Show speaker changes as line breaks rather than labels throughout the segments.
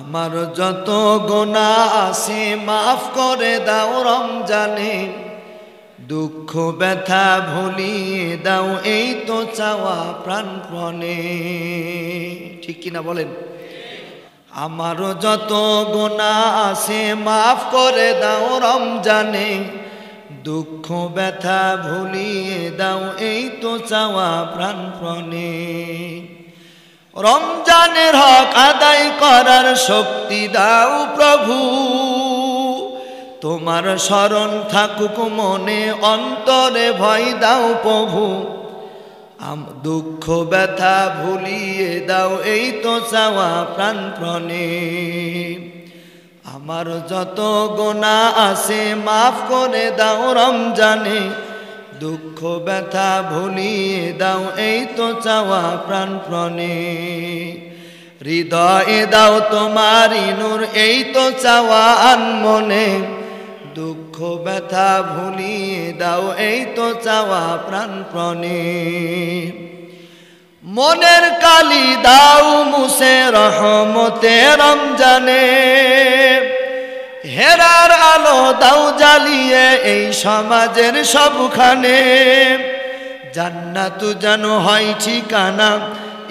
আমার যত গুনাহ আছে মাফ করে দাও রমজানে, দুঃখ ব্যথা ভুলিয়ে দাও এই তো চাওয়া প্রাণপণে। ঠিক কিনা বলেন? আমারও যত গুনাহ আছে মাফ করে দাও রমজানে, দুঃখ ব্যথা ভুলিয়ে দাও এই তো চাওয়া প্রাণপণে। রমজানের হক আদায় করার শক্তি দাও প্রভু, তোমার শরণ থাকুক মনে অন্তরে ভয় দাও প্রভু। দুঃখ ব্যথা ভুলিয়ে দাও এই তো চাওয়া প্রাণপণে। আমার যত গুনাহ আছে মাফ করে দাও রমজানে, দুঃখ ব্যথা ভুলিয়ে দাও এই তো চাওয়া প্রাণপণে। হৃদয়ে দাও তোমারি নূর এই তো চাওয়া আনমনে, দুঃখ ব্যথা ভুলিয়ে দাও এই তো চাওয়া প্রাণপণে। মনের কালি দাও মুছে রহমতে রমজানে, হেরার আলো দাও জ্বালিয়ে এই সমাজের সবখানে। জান্নাত যেন হয় ঠিকানা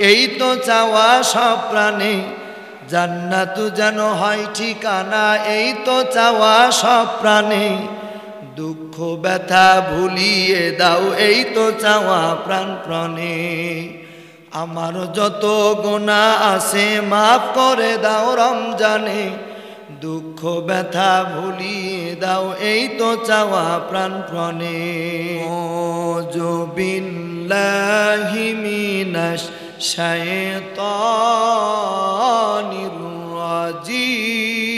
এই তো চাওয়া সব প্রাণে, জান্নাত যেন হয় ঠিকানা এই তো চাওয়া সব প্রাণে। দুঃখ ব্যথা ভুলিয়ে দাও এই তো চাওয়া প্রাণপণে। আমার যত গুনাহ আছে মাফ করে দাও রমজানে, দুঃখ ব্যথা ভুলিয়ে দাও এই তো চাওয়া প্রাণপণে। আউযু বিল্লাহি মিনাশ শাইতানির রাজিম,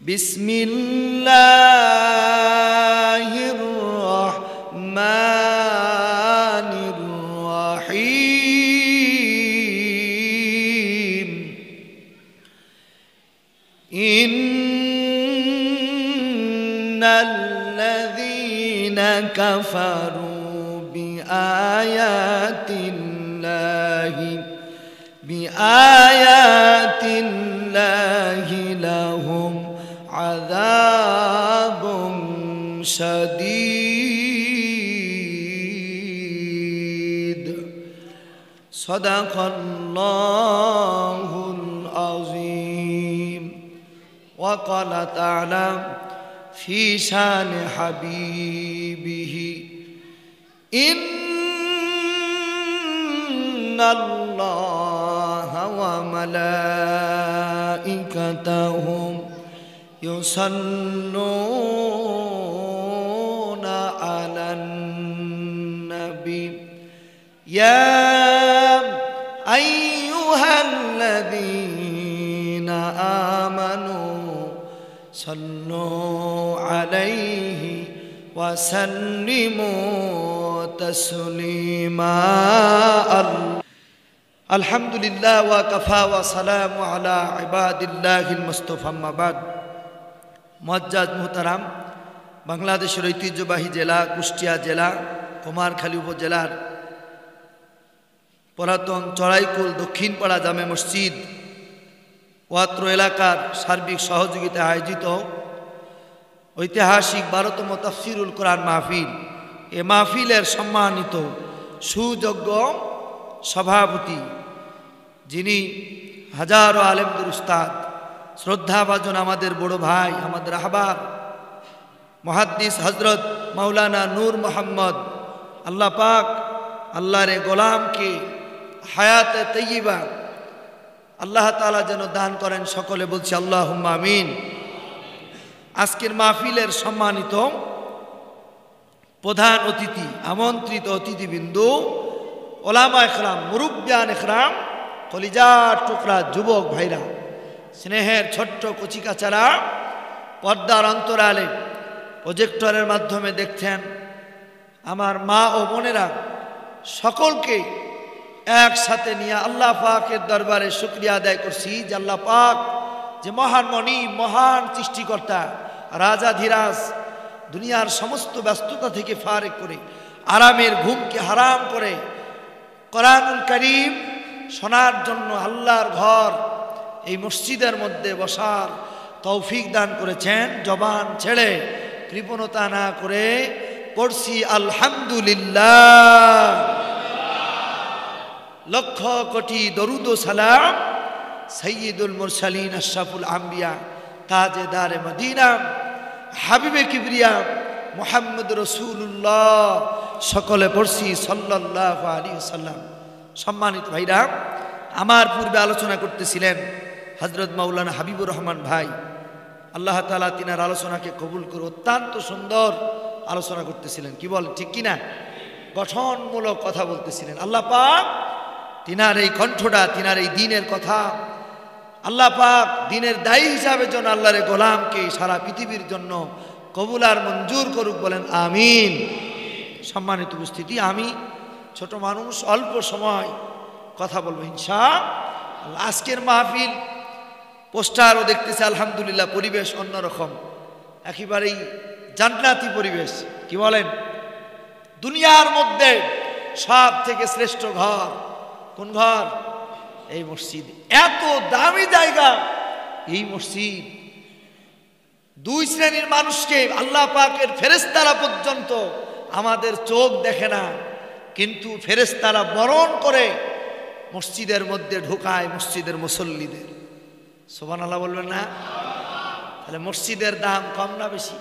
বিসমিল্লাহির রহমানির রহিম। ইন্নাল্লাযীনা কাফারু বিআয়াতিল্লাহি লাহুম আযাবুন শাদীদ। সাদাকাল্লাহুল আযীম। ওয়া ক্বালা তাআলা ফি শানি হাবিবিহি ইন্নাল্লাহা ওয়া মালাইকাতাহু ইউসাল্লুনা আলান নবী ইয়া আইয়ুহাল্লাযীনা আমানু সাল্লু আলাইহি ওয়া সাল্লিমু তাসলিমা। আলহামদুলিল্লাহ ওয়া কাফা ওয়া সালামু আলা ইবাদিল্লাহিল মুস্তাফা। আম্মা বাদ। মুআজ্জাজ মুহতারাম, বাংলাদেশের ঐতিহ্যবাহী জেলা কুষ্টিয়া জেলা কুমারখালী উপজেলার পুরাতন চড়াইকুল দক্ষিণপাড়া জামে মসজিদ ওয়াত্র এলাকার সার্বিক সহযোগিতায় আয়োজিত ঐতিহাসিক 12তম তাফসিরুল কোরআন মাহফিল, এ মাহফিলের সম্মানিত সুযোগ্য সভাপতি, যিনি হাজারো আলেমদের উস্তাদ, শ্রদ্ধাভাজন আমাদের বড় ভাই, আমাদের আহবার মুহাদ্দিস হযরত মাওলানা নূর মোহাম্মদ। আল্লাহ পাক আল্লাহর গোলামকে হায়াতে তৈয়বা আল্লাহ তাআলা যেন দান করেন, সকলে বলছি আল্লাহুম্মা আমিন। আজকের মাহফিলের সম্মানিত প্রধান অতিথি, আমন্ত্রিত অতিথিবৃন্দু, ওলামা ইকরাম, মুরব্বিয়ান ইকরাম, কলিজার টুকরা যুবক ভাইরা, স্নেহের ছোট্ট কচিকাচারা, পর্দার অন্তরালে প্রজেক্টরের মাধ্যমে দেখছেন আমার মা ও বোনেরা, সকলকে একসাথে নিয়ে আল্লাহ পাকের দরবারে শুকরিয়া আদায় করছি যে আল্লাহ পাক যে মহান মনি, মহান সৃষ্টিকর্তা, রাজাধিরাজ, দুনিয়ার সমস্ত ব্যস্ততা থেকে ফারেক করে, আরামের ঘুমকে হারাম করে কোরআনুল কারীম শোনার জন্য, আল্লাহর ঘর এই মসজিদের মধ্যে বসার তৌফিক দান করেছেন। জবান ছেড়ে কৃপণতা না করে পড়ছি আলহামদুলিল্লাহ। লক্ষ কোটি দরুদ ও সালাম সৈয়দুল মুরসালিন আশরাফুল আম্বিয়া তাজেদারে মদিনা হাবিবে কিবরিয়া মুহাম্মদ রাসূলুল্লাহ সকলে পড়ছি সাল্লাল্লাহু আলাইহি ওয়াসাল্লাম। সম্মানিত ভাইরা, আমার পূর্বে আলোচনা করতেছিলেন হযরত মাওলানা হাবিবুর রহমান ভাই, আল্লাহ তাআলা তিনার আলোচনাকে কবুল করে অত্যন্ত সুন্দর আলোচনা করতেছিলেন। কি বল, ঠিক কিনা? গঠনমূলক কথা বলতেছিলেন। আল্লাহ পাক তিনার এই কণ্ঠটা, তিনার এই দ্বীনের কথা আল্লাহ পাক দ্বীনের দায়ী হিসাবে যেন আল্লাহর গোলামকে সারা পৃথিবীর জন্য কবুল আর মঞ্জুর করুক, বলেন আমিন। সম্মানিত উপস্থিতি, আমি ছোট মানুষ, অল্প সময় কথা বলবো ইনশাআল্লাহ। আজকের মাহফিল পোস্টারও দেখতেছে আলহামদুলিল্লাহ, পরিবেশ অন্যরকম, একেবারেই জান্নাতি পরিবেশ। কি বলেন? দুনিয়ার মধ্যে সব থেকে শ্রেষ্ঠ ঘর কোন ঘর? এই মসজিদ। এত দামি জায়গা এই মসজিদ। দুই শ্রেণীর মানুষকে আল্লাহ পাকের ফেরেশতারা পর্যন্ত আমাদের চোখ দেখে না, কিন্তু ফেরেশতারা বরণ করে মসজিদের মধ্যে ঢোকায় মসজিদের মুসল্লিদের। সুবহানাল্লাহ বলবেন না? তাহলে মসজিদের দাম কম না বেশি?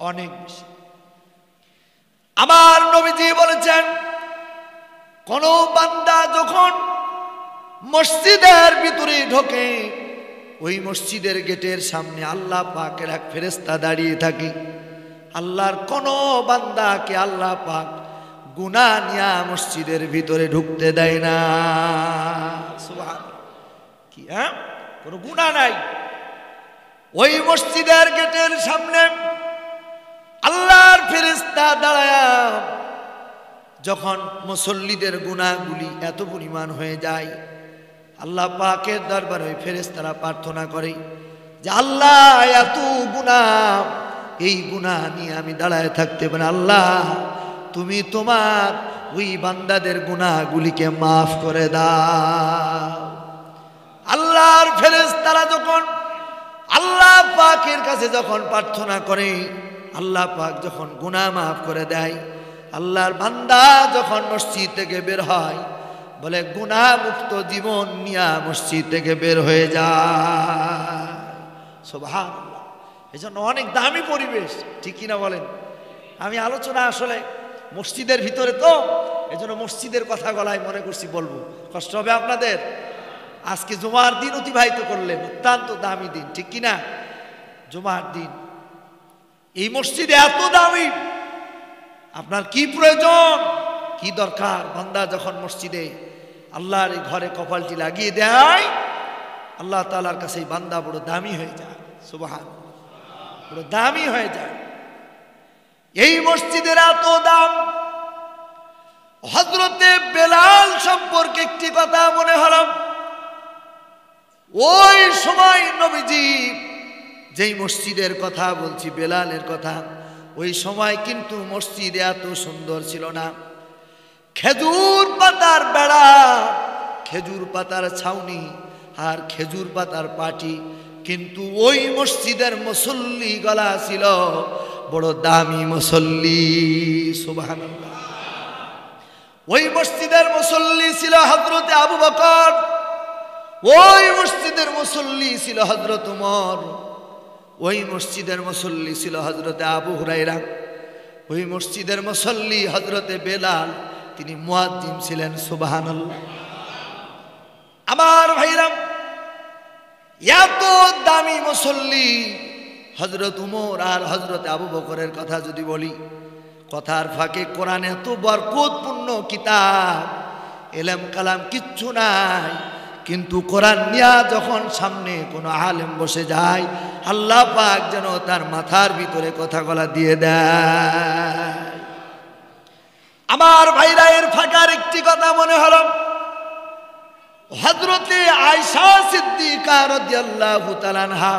অনেক বেশি। আমার নবীজি বলেছেন, কোন বান্দা যখন মসজিদের ভিতরে ঢোকে, ওই মসজিদের গেটের সামনে আল্লাহ পাকের এক ফেরেশতা দাঁড়িয়ে থাকে। আল্লাহর কোন বান্দাকে আল্লাহ পাক গুনাহ নিয়া মসজিদের ভিতরে ঢুকতে দেয় না। সুবহানাল্লাহ। কি কোনো গুনাহ নাই। ওই মসজিদের গেটের সামনে আল্লাহর ফেরেশতা দাঁড়ায়া যখন মুসল্লিদের গুনাহগুলি এত পরিমাণ হয়ে যায়, আল্লাহ পাকের দরবারে ওই ফেরেশতারা প্রার্থনা করে যে আল্লাহ এত গুনাহ, এই গুনাহ নিয়ে আমি দাঁড়ায় থাকতে পারি, আল্লাহ তুমি তোমার ওই বান্দাদের গুনাহগুলিকে মাফ করে দাও। আল্লাহর ফেরেশতারা যখন আল্লাহ পাকের কাছে যখন প্রার্থনা করে, আল্লাহ পাক যখন গুনাহ মাফ করে দেয়, আল্লাহর বান্দা যখন মসজিদ থেকে বের হয়, বলে গুনাহ মুক্ত জীবন নিয়া মসজিদ থেকে বের হয়ে যায়। সুবহানাল্লাহ। এজন্য অনেক দামি পরিবেশ, ঠিক কিনা বলেন? আমি আলোচনা আসলে মসজিদের ভিতরে, তো এজন্য মসজিদের কথা গলায় মনে করছি বলবো, কষ্ট হবে আপনাদের। আজকে জুমার দিন অতিবাহিত করলেন, অত্যন্ত দামি দিন, ঠিক কিনা? জুমার দিন এই মসজিদে এত দামি, আপনার কি প্রয়োজন, কি দরকার? বান্দা যখন মসজিদে আল্লাহর এই ঘরে কপালটি লাগিয়ে দেয়, আল্লাহ তাআলার কাছে এই বান্দা বড় দামি হয়ে যায়। সুবহানাল্লাহ, বড় দামি হয়ে যায়। এই মসজিদের এত দাম। হযরতে বেলাল সম্পর্কে একটি কথা মনে হলো। ওই সময় নবীজি যেই মসজিদের কথা বলছি, বেলালের কথা, ওই সময় কিন্তু মসজিদ এত সুন্দর ছিল না। খেজুর পাতার বেড়া, খেজুর পাতার ছাউনি আর খেজুর পাতার পাটি, কিন্তু ওই মসজিদের মুসল্লি গলা ছিল বড় দামি মুসল্লি। সুবহানাল্লাহ। ওই মসজিদের মুসল্লি ছিল হযরতে আবু বকর, ওই মসজিদের মুসল্লি ছিল হযরত উমর, ওই মসজিদের মুসল্লি ছিল হযরতে আবু হুরায়রা, ওই মসজিদের মুসল্লি হযরতে বেলাল, তিনি মুয়াজ্জিন ছিলেন। সুবহানাল্লাহ। আমার ভাইরা, এত দামি মুসল্লি হযরত উমর আর হযরতে আবু বকরের কথা যদি বলি, কথার ফাঁকে কোরআন এত বরকতপূর্ণ কিতাব, এলেম কালাম কিচ্ছু নাই, কিন্তু কোরআন নিয়া যখন সামনে কোনো আলেম বসে যায়, আল্লাহ পাক যেন তার মাথার ভিতরে কথাগুলা দিয়ে দেয়। আমার ভাইরা, এর ফাঁকার একটি কথা মনে হলো। হযরতে আয়েশা সিদ্দিকা রাদিয়াল্লাহু তাআলা আনহা